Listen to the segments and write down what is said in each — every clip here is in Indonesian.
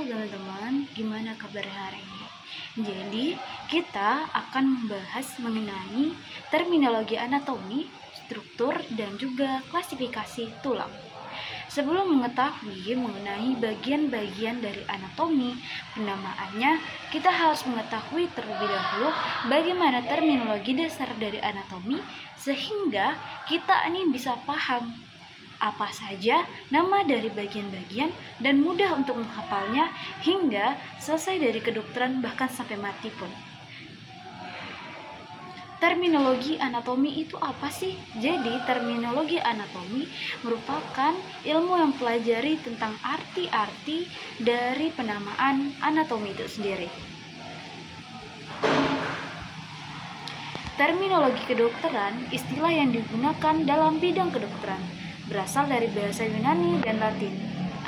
Halo teman-teman, gimana kabar hari ini? Jadi, kita akan membahas mengenai terminologi anatomi, struktur, dan juga klasifikasi tulang. Sebelum mengetahui mengenai bagian-bagian dari anatomi, penamaannya, kita harus mengetahui terlebih dahulu bagaimana terminologi dasar dari anatomi, sehingga kita ini bisa paham apa saja nama dari bagian-bagian dan mudah untuk menghafalnya hingga selesai dari kedokteran bahkan sampai mati pun. Terminologi anatomi itu apa sih? Jadi terminologi anatomi merupakan ilmu yang pelajari tentang arti-arti dari penamaan anatomi itu sendiri. Terminologi kedokteran istilah yang digunakan dalam bidang kedokteran berasal dari bahasa Yunani dan Latin.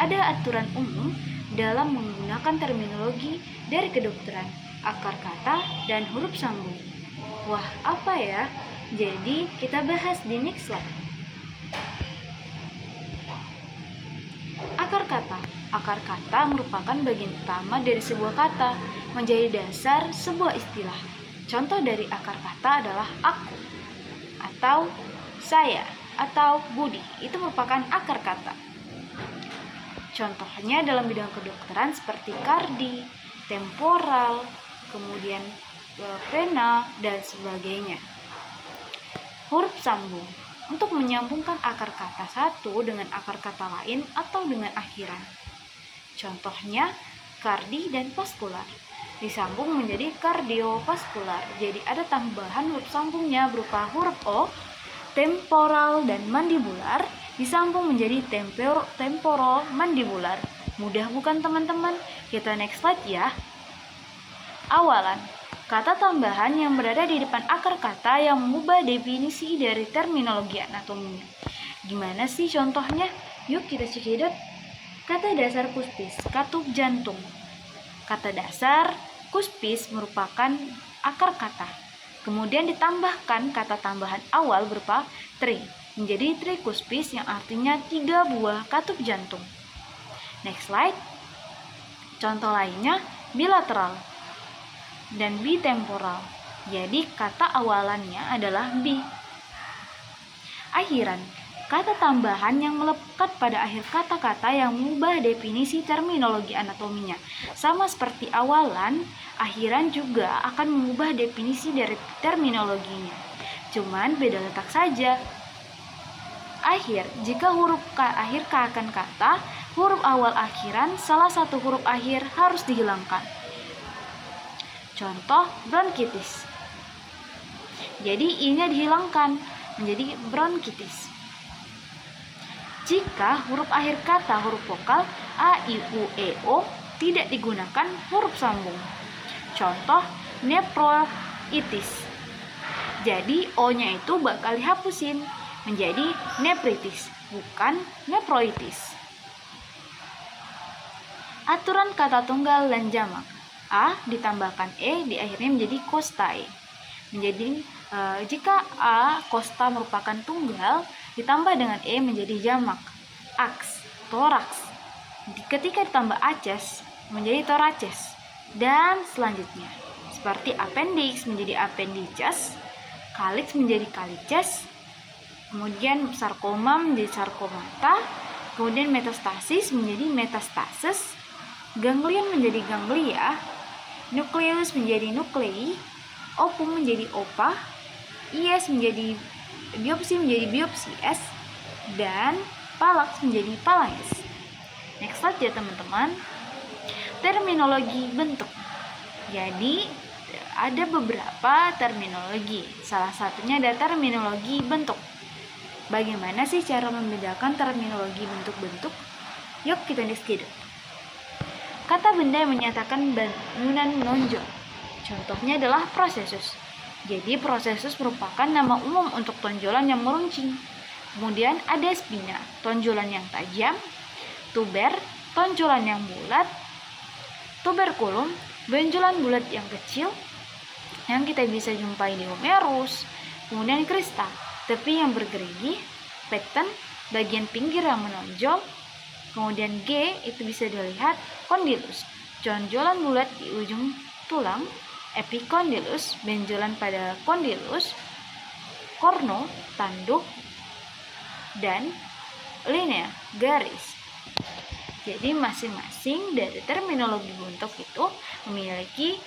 Ada aturan umum dalam menggunakan terminologi dari kedokteran, akar kata, dan huruf sambung. Wah, apa ya? Jadi, kita bahas di next slide. Akar kata. Akar kata merupakan bagian utama dari sebuah kata, menjadi dasar sebuah istilah. Contoh dari akar kata adalah aku, atau saya, atau Budi. Itu merupakan akar kata. Contohnya dalam bidang kedokteran seperti kardi, temporal, kemudian vena, dan sebagainya. Huruf sambung untuk menyambungkan akar kata satu dengan akar kata lain atau dengan akhiran. Contohnya kardi dan vaskular disambung menjadi kardiovaskular. Jadi ada tambahan huruf sambungnya berupa huruf O. Temporal dan mandibular disambung menjadi temporomandibular. Mudah bukan teman-teman? Kita next slide ya. Awalan. Kata tambahan yang berada di depan akar kata yang mengubah definisi dari terminologi anatominya. Gimana sih contohnya? Yuk kita cekidot. Kata dasar kuspis, katup jantung. Kata dasar kuspis merupakan akar kata. Kemudian ditambahkan kata tambahan awal berupa tri, menjadi trikuspis yang artinya 3 buah katup jantung. Next slide. Contoh lainnya bilateral dan bitemporal. Jadi kata awalannya adalah bi. Akhiran. Kata tambahan yang melekat pada akhir kata-kata yang mengubah definisi terminologi anatominya. Sama seperti awalan, akhiran juga akan mengubah definisi dari terminologinya. Cuman beda letak saja. Akhir, jika huruf akhir akan kata, huruf awal akhiran, salah satu huruf akhir harus dihilangkan. Contoh, bronkitis. Jadi I-nya dihilangkan menjadi bronkitis. Jika huruf akhir kata huruf vokal A, I, U, E, O tidak digunakan huruf sambung. Contoh nephritis. Jadi O-nya itu bakal dihapusin menjadi nephritis, bukan nephroitis. Aturan kata tunggal dan jamak. A ditambahkan E di akhirnya menjadi kostai. Menjadi jika A kosta merupakan tunggal ditambah dengan E menjadi jamak. Aks, toraks. Ketika ditambah aces menjadi toraces. Dan selanjutnya seperti appendix menjadi appendices, calyx menjadi calyces, kemudian sarkoma menjadi sarkomata, kemudian metastasis menjadi metastasis, ganglion menjadi ganglia, nukleus menjadi nuklei, opum menjadi opa, ies menjadi biopsies, dan palax menjadi phalanges. Next slide ya teman-teman. Terminologi bentuk. Jadi ada beberapa terminologi. Salah satunya ada terminologi bentuk. Bagaimana sih cara membedakan terminologi bentuk-bentuk? Yuk kita diskusi. Kata benda yang menyatakan bangunan menonjol. Contohnya adalah prosesus. Jadi prosesus merupakan nama umum untuk tonjolan yang meruncing. Kemudian ada spina, tonjolan yang tajam. Tuber, tonjolan yang bulat. Tuberculum, benjolan bulat yang kecil yang kita bisa jumpai di humerus. Kemudian krista, tepi yang bergerigi. Pecten, bagian pinggir yang menonjol. Kemudian G itu bisa dilihat kondilus, jonjolan bulat di ujung tulang, epikondilus, benjolan pada kondilus, korno, tanduk, dan linea, garis. Jadi masing-masing dari terminologi bentuk itu memiliki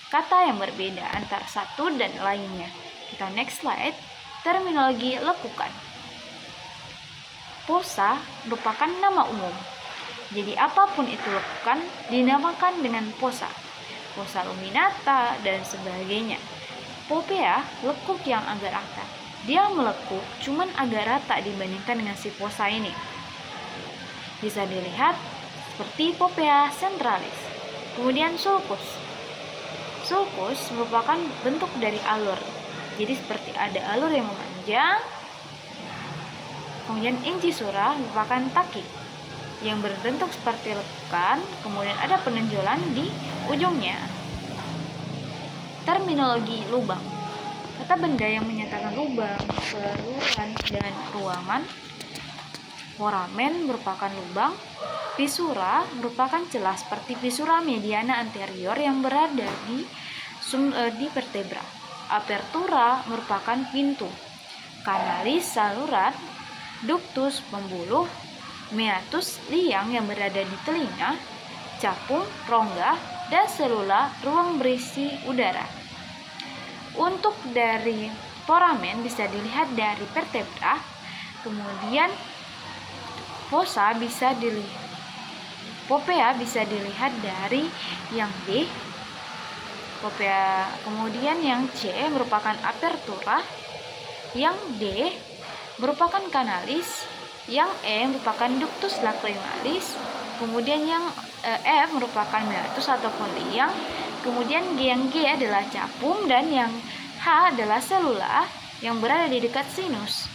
kata yang berbeda antara satu dan lainnya. Kita next slide, terminologi lekukan. Posa merupakan nama umum. Jadi apapun itu lekukan dinamakan dengan posa. Posa luminata dan sebagainya. Popea, lekuk yang agak rata. Dia melekuk cuman agak rata dibandingkan dengan si posa ini. Bisa dilihat seperti Popea centralis. Kemudian sulcus. Sulcus merupakan bentuk dari alur. Jadi seperti ada alur yang memanjang. Kemudian incisura merupakan taki yang berbentuk seperti lekukan, kemudian ada penonjolan di ujungnya. Terminologi lubang. Kata benda yang menyatakan lubang, saluran, dan ruangan. Foramen merupakan lubang. Fisura merupakan celah seperti fisura mediana anterior yang berada di vertebra. Apertura merupakan pintu. Kanalis saluran. Ductus pembuluh. Meatus liang yang berada di telinga. Capung rongga, dan selula ruang berisi udara. Untuk dari foramen bisa dilihat dari vertebra. Kemudian fossa bisa dilihat, popea bisa dilihat dari yang D, popea. Kemudian yang C merupakan apertura, yang D merupakan kanalis, yang E merupakan ductus lacrimalis, kemudian yang F merupakan meatus ataupun liang, kemudian yang G adalah capung, dan yang H adalah selula yang berada di dekat sinus.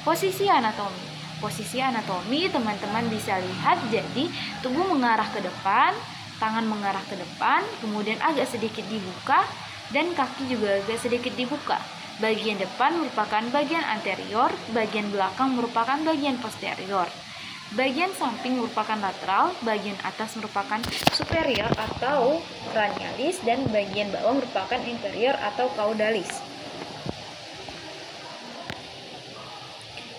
Posisi anatomi. Posisi anatomi teman-teman bisa lihat, jadi tubuh mengarah ke depan, tangan mengarah ke depan, kemudian agak sedikit dibuka, dan kaki juga agak sedikit dibuka. Bagian depan merupakan bagian anterior, bagian belakang merupakan bagian posterior. Bagian samping merupakan lateral, bagian atas merupakan superior atau cranialis, dan bagian bawah merupakan inferior atau caudalis.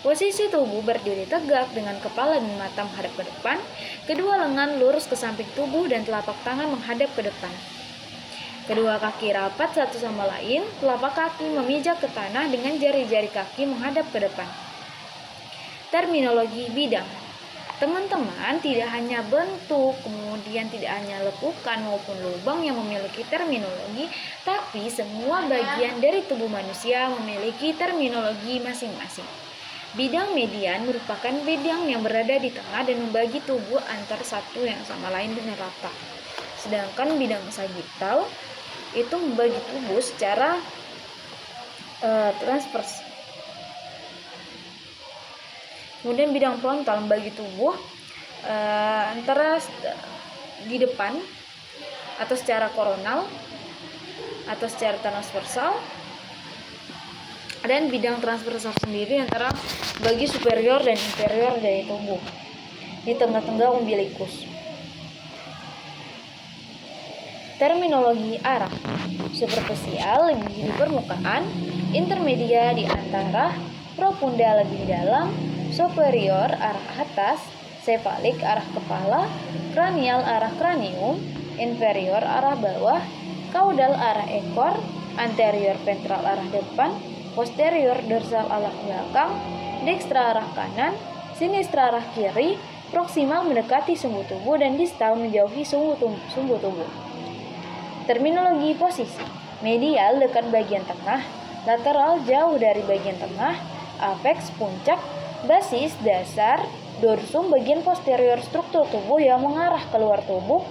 Posisi tubuh berdiri tegak dengan kepala dan mata menghadap ke depan, kedua lengan lurus ke samping tubuh dan telapak tangan menghadap ke depan. Kedua kaki rapat satu sama lain, telapak kaki memijak ke tanah dengan jari-jari kaki menghadap ke depan. Terminologi bidang. Teman-teman, tidak hanya bentuk, kemudian tidak hanya lekukan maupun lubang yang memiliki terminologi, tapi semua bagian dari tubuh manusia memiliki terminologi masing-masing. Bidang median merupakan bidang yang berada di tengah dan membagi tubuh antar satu yang sama lain dengan rata. Sedangkan bidang sagittal itu membagi tubuh secara transvers. Kemudian bidang frontal membagi tubuh antara di depan atau secara koronal atau secara transversal, dan bidang transversal sendiri antara bagi superior dan inferior dari tubuh di tengah-tengah umbilikus. Terminologi arah. Superficial lebih di permukaan, intermedia di antara, profunda lebih dalam, superior arah atas, cephalic arah kepala, cranial arah cranium, inferior arah bawah, caudal arah ekor, anterior ventral arah depan, posterior dorsal arah belakang, dextra arah kanan, sinistra arah kiri, proksimal mendekati sumbu tubuh, dan distal menjauhi sumbu tubuh. Terminologi posisi. Medial dekat bagian tengah, lateral jauh dari bagian tengah, apex puncak, basis dasar, dorsum bagian posterior struktur tubuh yang mengarah keluar tubuh,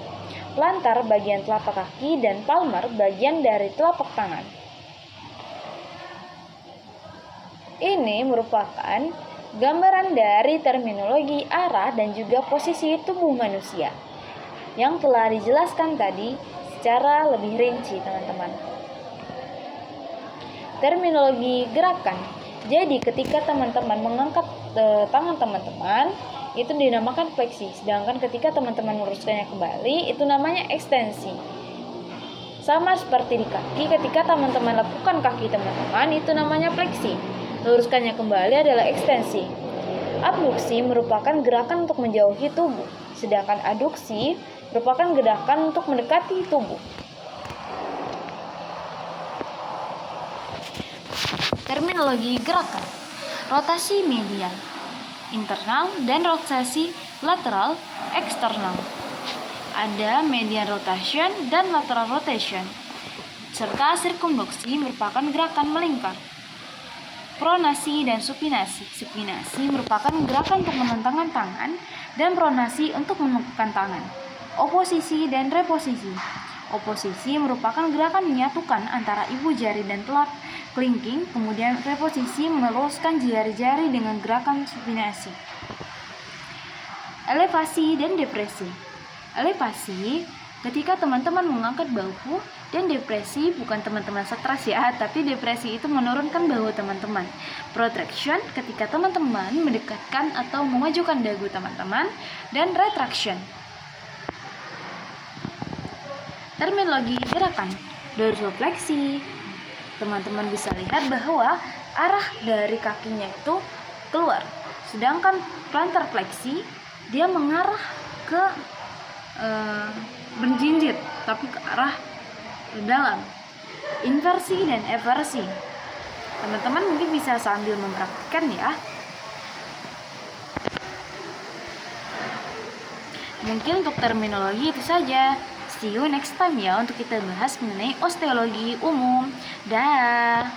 plantar bagian telapak kaki, dan palmar bagian dari telapak tangan. Ini merupakan gambaran dari terminologi arah dan juga posisi tubuh manusia yang telah dijelaskan tadi secara lebih rinci, teman-teman. Terminologi gerakan. Jadi ketika teman-teman mengangkat tangan teman-teman, itu dinamakan fleksi. Sedangkan ketika teman-teman meluruskannya kembali, itu namanya ekstensi. Sama seperti di kaki, ketika teman-teman lakukan kaki teman-teman, itu namanya fleksi. Luruskannya kembali adalah ekstensi. Abduksi merupakan gerakan untuk menjauhi tubuh, sedangkan aduksi merupakan gerakan untuk mendekati tubuh. Terminologi gerakan: rotasi medial, internal, dan rotasi lateral, eksternal. Ada medial rotation dan lateral rotation, serta sirkumduksi merupakan gerakan melingkar. Pronasi dan supinasi. Supinasi merupakan gerakan untuk menentangkan tangan, dan pronasi untuk menegakkan tangan. Oposisi dan reposisi. Oposisi merupakan gerakan menyatukan antara ibu jari dan telak kelingking, kemudian reposisi meluruskan jari-jari dengan gerakan supinasi. Elevasi dan depresi. Elevasi ketika teman-teman mengangkat bahu, dan depresi bukan teman-teman stres ya, tapi depresi itu menurunkan bahu teman-teman. Protraction ketika teman-teman mendekatkan atau memajukan dagu teman-teman, dan retraction. Terminologi gerakan: dorsifleksi. Teman-teman bisa lihat bahwa arah dari kakinya itu keluar, sedangkan plantar fleksi dia mengarah ke berjinjit tapi ke arah dalam. Inversi dan eversi. Teman-teman mungkin bisa sambil mempraktikkan ya. Mungkin untuk terminologi itu saja. See you next time ya untuk kita bahas mengenai osteologi umum. Dah.